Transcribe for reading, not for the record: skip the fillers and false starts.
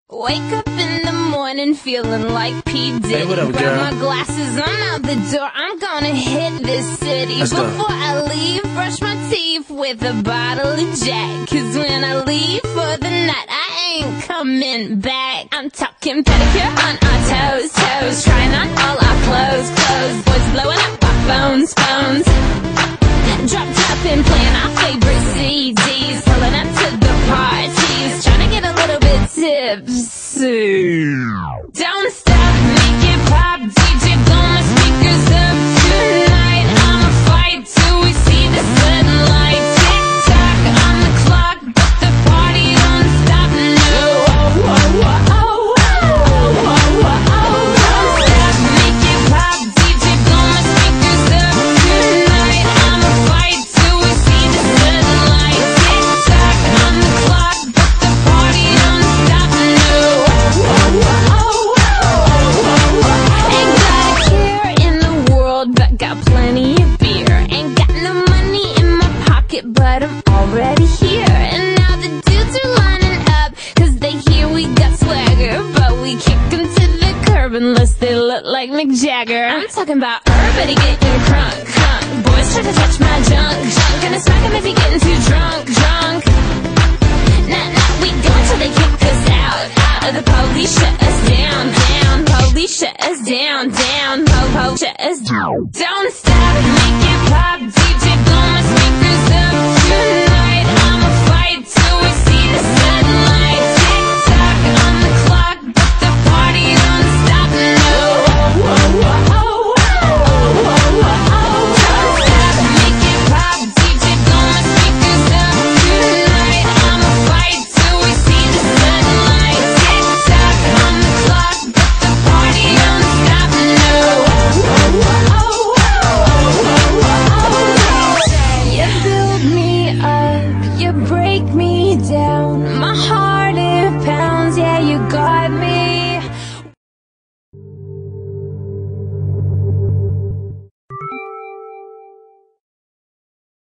Wake up in the morning feeling like P. Diddy. Hey, what up, Grab girl? my glasses, I'm out the door. I'm gonna hit this city. Let's go. Before I leave, brush my teeth with a bottle of Jack. Cause when I leave for the night, I ain't coming back. I'm talking pedicure on our toes, toes. Trying on all our clothes, clothes. Boys blowing up our phones, phones. Drop top and playing our favorite CDs. Pulling up to the parties. Trying to get a little bit tipsy. Don't stop, make it pop. DJ blow my speakers up tonight. I'ma fight till we see the sunlight. Tick tock on the clock, but the party don't stop. No. Don't stop, make it pop. DJ blow my speakers up tonight. I'ma fight till we see the sunlight. Tick tock on the clock, but the party don't stop. No. Ain't got a care in the world, but got plenty of beer. Ain't got no money in my pocket, but I'm already here. And now the dudes are lining up, cause they hear we got swagger. But we kick them to the curb unless they look like Mick Jagger. I'm talking about everybody getting crunk, crunk. Boys try to touch my junk, junk. Gonna smack him if he getting